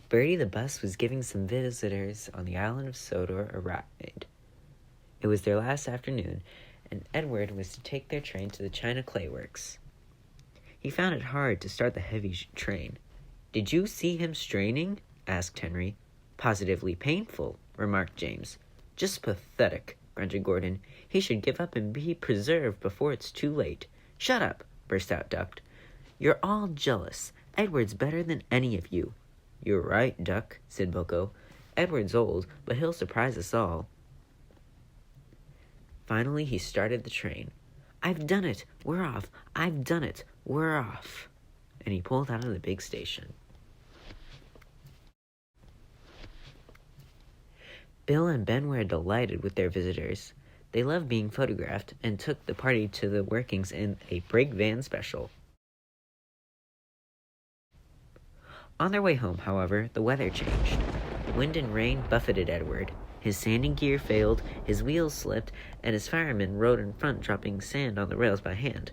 Bertie the bus was giving some visitors on the island of Sodor a ride. It was their last afternoon, and Edward was to take their train to the China Clay Works. He found it hard to start the heavy train. "Did you see him straining?" asked Henry. "Positively painful," remarked James. "Just pathetic," grunted Gordon. "He should give up and be preserved before it's too late." "Shut up," burst out Duck. "You're all jealous. Edward's better than any of you." "You're right, Duck," said Boko. "Edward's old, but he'll surprise us all." Finally, he started the train. "I've done it. We're off. I've done it. We're off." And he pulled out of the big station. Bill and Ben were delighted with their visitors. They loved being photographed and took the party to the workings in a brake van special. On their way home, however, the weather changed. Wind and rain buffeted Edward. His sanding gear failed, his wheels slipped, and his fireman rode in front, dropping sand on the rails by hand.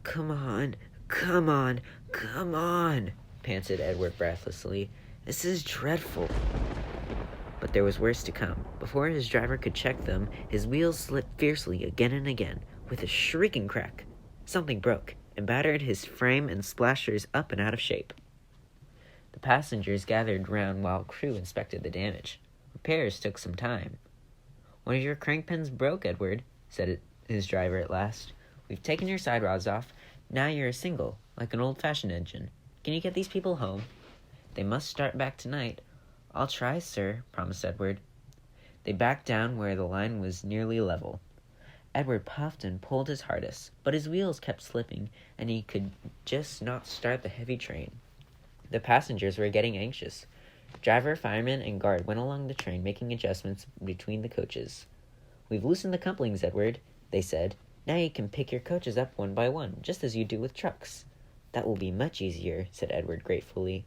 Come on, come on, come on," panted Edward breathlessly. "This is dreadful." But there was worse to come. Before his driver could check them, his wheels slipped fiercely again and again. With a shrieking crack, something broke and battered his frame and splashers up and out of shape. The passengers gathered round while crew inspected the damage. Repairs took some time. "One of your crank pins broke, Edward," said his driver at last. "We've taken your side rods off. Now you're a single, like an old-fashioned engine. Can you get these people home?" "They must start back tonight." "I'll try, sir," promised Edward. They backed down where the line was nearly level. Edward puffed and pulled his hardest, but his wheels kept slipping, and he could just not start the heavy train. The passengers were getting anxious. Driver, fireman, and guard went along the train, making adjustments between the coaches. "We've loosened the couplings, Edward," they said. "Now you can pick your coaches up one by one, just as you do with trucks." "That will be much easier," said Edward gratefully.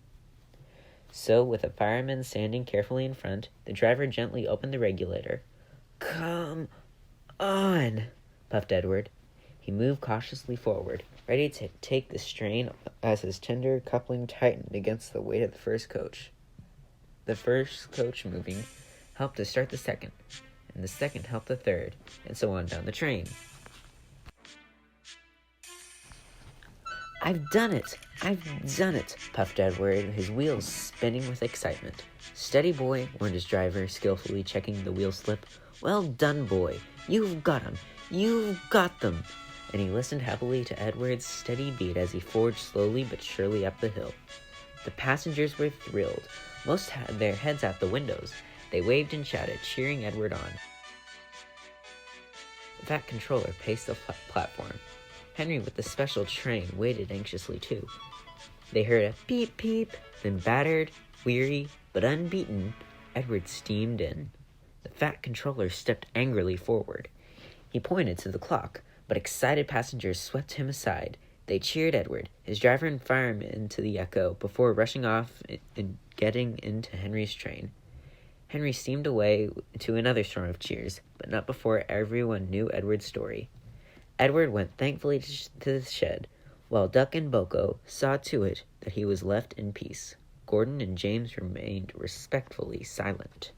So, with the fireman standing carefully in front, the driver gently opened the regulator. "Come on," puffed Edward. He moved cautiously forward, ready to take the strain as his tender coupling tightened against the weight of the first coach. The first coach moving helped to start the second, and the second helped the third, and so on down the train. "I've done it! I've done it!" puffed Edward, his wheels spinning with excitement. "Steady, boy," warned his driver, skillfully checking the wheel slip. "Well done, boy! You've got 'em! You've got them!" And he listened happily to Edward's steady beat as he forged slowly but surely up the hill. The passengers were thrilled. Most had their heads out the windows. They waved and shouted, cheering Edward on. The fat controller paced the platform. Henry, with the special train, waited anxiously too. They heard a peep peep, then battered, weary, but unbeaten, Edward steamed in. The fat controller stepped angrily forward. He pointed to the clock, but excited passengers swept him aside. They cheered Edward, his driver and fireman into the echo before rushing off and getting into Henry's train. Henry steamed away to another storm of cheers, but not before everyone knew Edward's story. Edward went thankfully to the shed, while Duck and Boko saw to it that he was left in peace. Gordon and James remained respectfully silent.